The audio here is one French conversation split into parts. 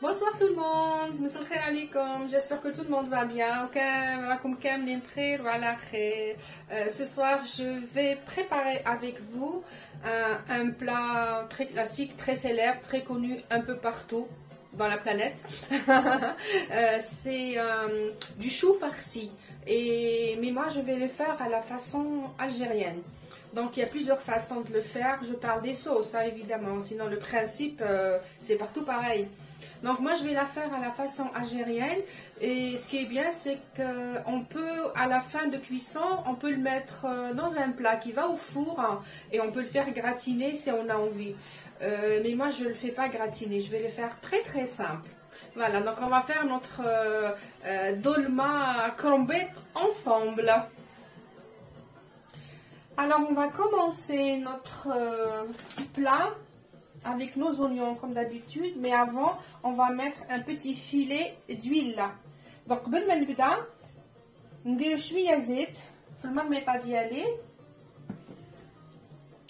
Bonsoir tout le monde, j'espère que tout le monde va bien. Ce soir, je vais préparer avec vous un plat très classique, très célèbre, très connu un peu partout dans la planète. C'est du chou farci. Mais moi, je vais le faire à la façon algérienne. Donc, il y a plusieurs façons de le faire. Je parle des sauces, hein, évidemment. Sinon, le principe, c'est partout pareil. Donc, moi, je vais la faire à la façon algérienne. Et ce qui est bien, c'est qu'on peut, à la fin de cuisson, on peut le mettre dans un plat qui va au four. Hein, et on peut le faire gratiner si on a envie. Mais moi, je ne le fais pas gratiner. Je vais le faire très, très simple. Voilà, donc on va faire notre dolma crombette ensemble. Alors, on va commencer notre plat avec nos oignons comme d'habitude, mais avant, on va mettre un petit filet d'huile là. Donc, قبل ما نبدا ندير شويه زيت في المرميطه ديالي.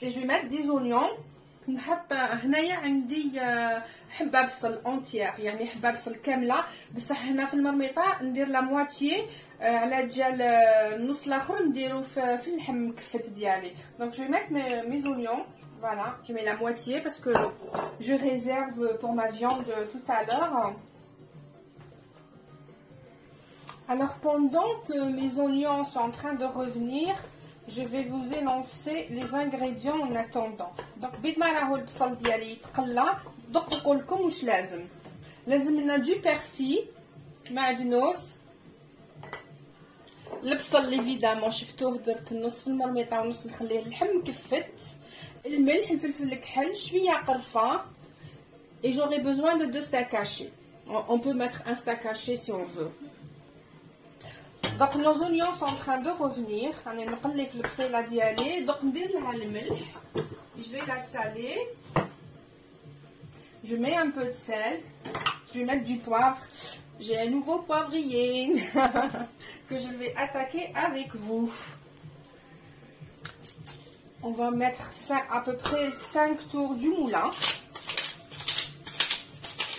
Et je vais mettre des oignons. نحط هنايا عندي حبه بصل اونتيير، يعني حبه بصل كامله، بصح هنا في المرميطه ندير لا مواتيي على ديال النص الاخر نديرو في اللحم مكفت ديالي. Donc je vais mettre mes oignons. Voilà, je mets la moitié parce que je réserve pour ma viande tout à l'heure. Alors pendant que mes oignons sont en train de revenir, je vais vous énoncer les ingrédients en attendant. Donc بيد ما راهو البصل ديالي يتقلى دققوا لكم واش لازم لنا دو بيرسي معدنوس، البصل ايفيدامون شفتوه درت النص في المرميطه ونص نخليه اللحم مكفت، الملح، الفلفل الكحل، شويه قرفه. Et j'aurai besoin de 2 steaks hachés. On peut mettre un steak haché si on veut. Donc nos oignons sont en train de revenir. Je vais la saler. Je mets un peu de sel. Je vais mettre du poivre. J'ai un nouveau poivrier que je vais attaquer avec vous. On va mettre à peu près 5 tours du moulin.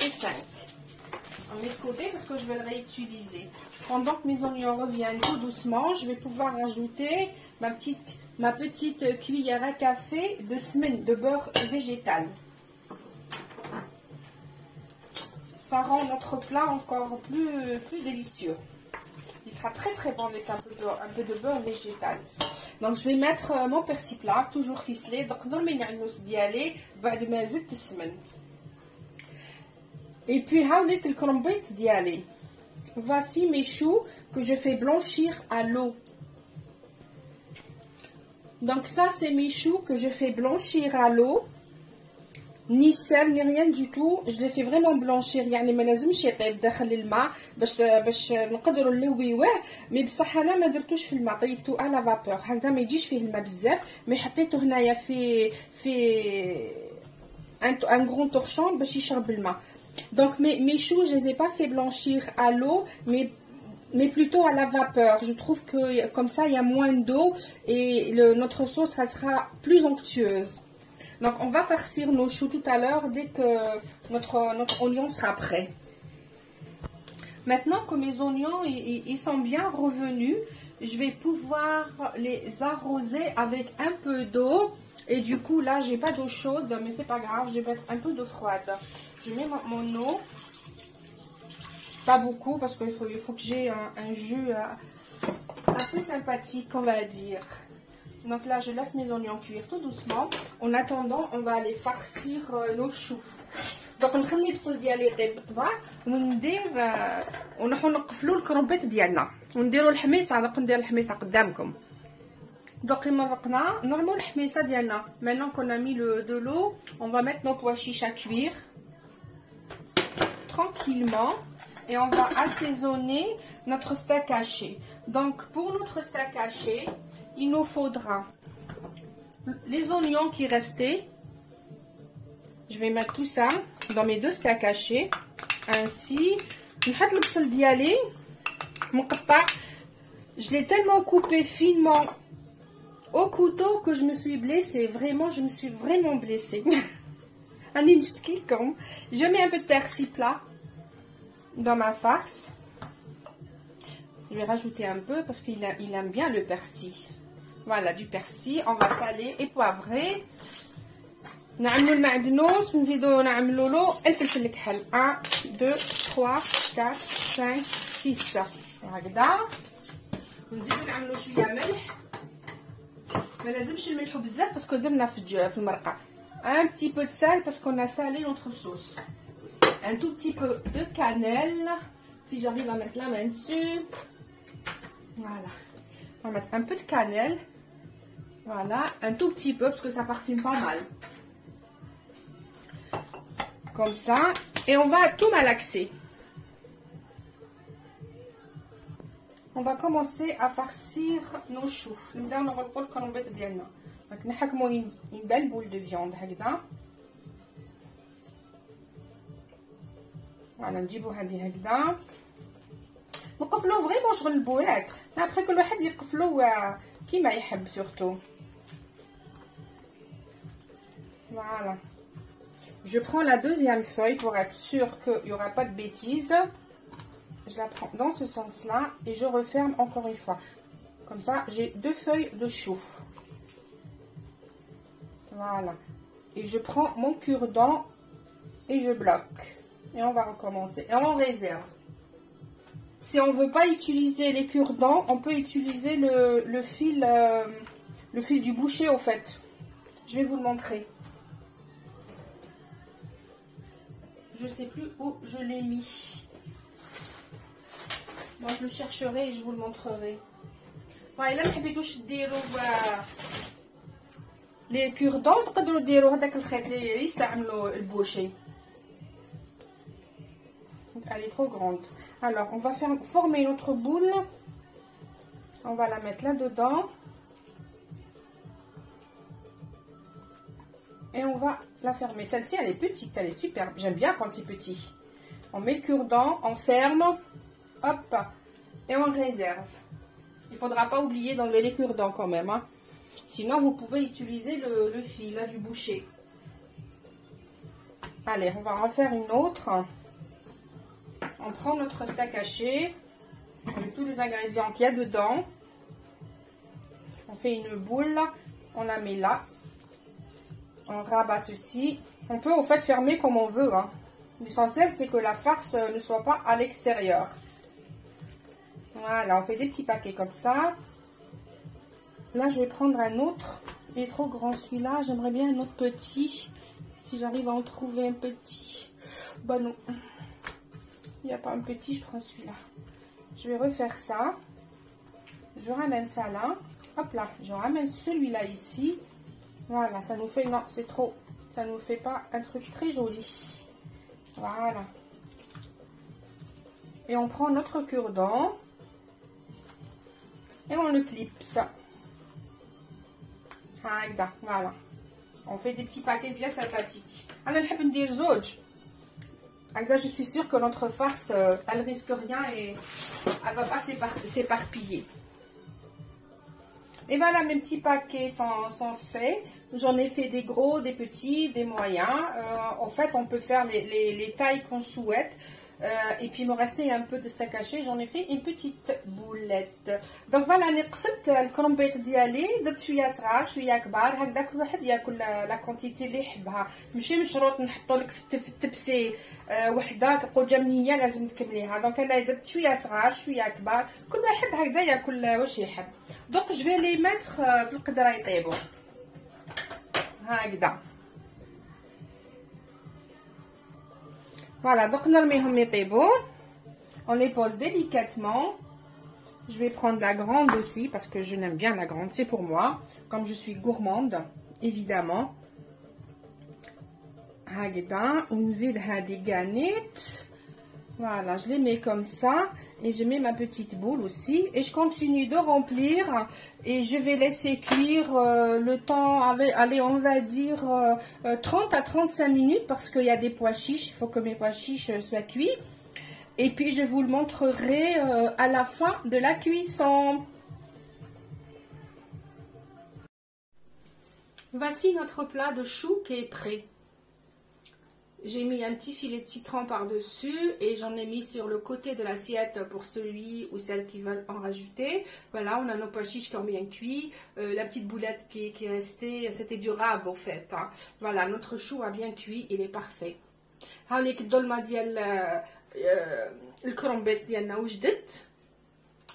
Et 5. On met de côté parce que je vais le réutiliser. Pendant que mes oignons reviennent tout doucement, je vais pouvoir ajouter ma petite cuillère à café de semaine de beurre végétal. Ça rend notre plat encore plus délicieux. Il sera très très bon avec un peu de beurre végétal. Donc je vais mettre mon persil plat, toujours ficelé. Donc et puis هاوليك الكرومبيت ديالي. Voici mes choux que je fais blanchir à l'eau. Donc ça c'est mes choux que je fais blanchir à l'eau. Ni sel ni rien du tout, je les fais vraiment blanchir. يعني ما لازمش يطيب داخل الماء باش نقدروا نلويوه، مي بصح انا ما درتوش في الماء، طيبته على فابور هكذا ما يجيش فيه الماء بزاف، مي حطيته هنايا في un grand torchon باش يشرب الماء. Donc mes choux je les ai pas fait blanchir à l'eau, mais plutôt à la vapeur. Je trouve que comme ça il y a moins d'eau et notre sauce ça sera plus onctueuse. Donc on va farcir nos choux tout à l'heure dès que notre oignon sera prêt. Maintenant que mes oignons ils sont bien revenus, je vais pouvoir les arroser avec un peu d'eau. Et du coup là j'ai pas d'eau chaude, mais c'est pas grave, je vais mettre un peu d'eau froide. Je mets mon eau, pas beaucoup parce qu'il faut que j'ai un jus assez sympathique on va dire. Donc là, je laisse mes oignons cuire tout doucement. En attendant, on va aller farcir nos choux. Donc نخلي البصل ديالي يطيب بالطبع وندير ونحو نقفلوا الكرومبيت ديالنا ونديروا الحميصه. دوك ندير الحميصه قدامكم. دوك مرقنا نرموا الحميصه ديالنا. Maintenant qu'on a mis de l'eau, on va mettre nos pois chiches à cuire tranquillement et on va assaisonner notre steak haché. Donc pour notre steak haché, il nous faudra les oignons qui restaient. Je vais mettre tout ça dans mes 2 steaks hachés. Ainsi. نحط البصل ديالي مقطع. Je l'ai tellement coupé finement au couteau que je me suis blessée. Vraiment, je me suis vraiment blessée. Je mets un peu de persil plat. dans ma farce. Je vais rajouter un peu parce qu'il aime bien le persil. Voilà, du persil. On va saler et poivrer. نعملو المعدنوس ونزيدو نعملو له الفلفل الكحل 1 2 3 4 5 6 هكذا. ونزيدو نعملو شويه ملح، ما لازمش نملحو بزاف باسكو درنا في المرقه. Un petit peu de sel parce qu'on a salé notre sauce. Un tout petit peu de cannelle. Si j'arrive à mettre la main dessus. Voilà. On va mettre un peu de cannelle. Voilà. Un tout petit peu parce que ça parfume pas mal. Comme ça. Et on va tout malaxer. On va commencer à farcir nos choux. نبداو نغلقوا الكرومبيط ديالنا. Donc نحكموا une belle boule de viande هكذا. Voilà, نجيبو هذه هكذا. نقفلو فريمون شغل البوراك. ابخي كل واحد يقفلو كيما يحب سورتو. Voilà. Je prends la deuxième feuille pour être sûr qu'il n'y aura pas de bêtises. Je la prends dans ce sens-là et je referme encore une fois. Comme ça, j'ai 2 feuilles de chou. Voilà. Et je prends mon cure-dent et je bloque. Et on va recommencer. Et on réserve. Si on ne veut pas utiliser les cure-dents, on peut utiliser le fil du boucher au fait. Je vais vous le montrer. Je ne sais plus où je l'ai mis. Bon, je le chercherai et je vous le montrerai. Voilà, là, حبيتوش ديروا les cure-dents تقدروا ديروا هذاك الخيط اللي يستعملوا البوشي. Elle est trop grande. Alors, on va former notre boule. On va la mettre là-dedans. Et on va la fermer. Celle-ci, elle est petite, elle est superbe. J'aime bien quand c'est petit. On met le cure-dent, on ferme. Hop. Et on réserve. Il ne faudra pas oublier d'enlever les cure-dents quand même. Hein. Sinon, vous pouvez utiliser le fil là, du boucher. Allez, on va en faire une autre. On prend notre steak haché. Avec tous les ingrédients qu'il y a dedans. On fait une boule. On la met là. On rabat ceci. On peut au fait fermer comme on veut. Hein. L'essentiel, c'est que la farce ne soit pas à l'extérieur. Voilà, on fait des petits paquets comme ça. Là, je vais prendre un autre. Il est trop grand celui-là. J'aimerais bien un autre petit. Si j'arrive à en trouver un petit. Bah non. Il n'y a pas un petit, je prends celui-là. Je vais refaire ça. Je ramène ça là. Hop là, je ramène celui-là ici. Voilà, ça nous fait... Non, c'est trop. Ça nous fait pas un truc très joli. Voilà. Et on prend notre cure-dent. Et on le clipse. Voilà. On fait des petits paquets bien sympathiques. Alors, je suis sûre que notre farce, elle risque rien et elle va pas s'éparpiller. Et voilà, mes petits paquets sont faits. J'en ai fait des gros, des petits, des moyens. En fait, on peut faire les tailles qu'on souhaite. Et puis il me restait un peu de steak haché, j'en ai fait une petite boulette. Donc voilà, انا قفلت الكرومبيط ديالي، درت شويه صغار شويه كبار هكذا، كل واحد ياكل لا كونتيتي اللي يحبها. ماشي مشروط نحطوا لك في التبسي وحده تقول جا منيه لازم تكمليها. دونك انا درت شويه صغار شويه كبار، كل واحد هكذا ياكل واش يحب. دونك جو في لي ميتر في القدره يطيبوا هكذا. Voilà, donc on les pose délicatement. Je vais prendre la grande aussi parce que je l'aime bien la grande, c'est pour moi. Comme je suis gourmande, évidemment. Voilà, je les mets comme ça. Et je mets ma petite boule aussi. Et je continue de remplir. Et je vais laisser cuire le temps, allez, on va dire 30 à 35 minutes. Parce qu'il y a des pois chiches. Il faut que mes pois chiches soient cuits. Et puis je vous le montrerai à la fin de la cuisson. Voici notre plat de chou qui est prêt. j'ai mis un petit filet de citron par-dessus et j'en ai mis sur le côté de l'assiette pour celui ou celles qui veulent en rajouter. Voilà, on a nos pois chiches qui ont bien cuit, la petite boulette qui est restée, c'était du rab au fait, hein. Voilà, notre chou a bien cuit, il est parfait. هاوليك الظلمه ديال الكرومبيت ديالنا وجدت،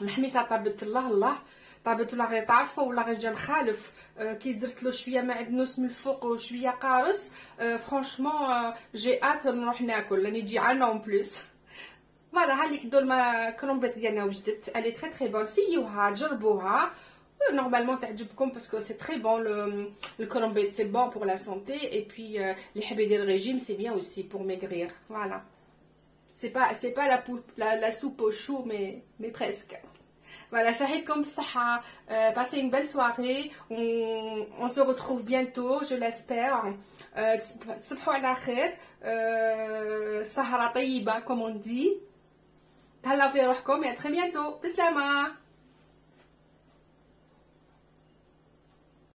الحميصه طابت الله طابت، ولا غير طارفه ولا غير جا مخالف. كي درت له شويه معدنوس من الفوق وشويه قارص، فرانشمون جي ات نروح ناكل راني جيعانه اون بليس. فوالا هاليك الظلمه كرومبيت ديالنا وجدت، الي تري تري بون، سيوها جربوها. Normalement تعجبكم parce que c'est très bon, le colombette c'est bon pour la santé, et puis les habits de régime c'est bien aussi pour maigrir. Voilà, c'est pas la soupe au chou mais presque. Voilà, شهيتكم بالصحة. Passez une belle soirée, on se retrouve bientôt je l'espère. تصبحوا على خير، سهرة طيبة comme on dit. تهلاو في روحكم et à très bientôt. بسلامة.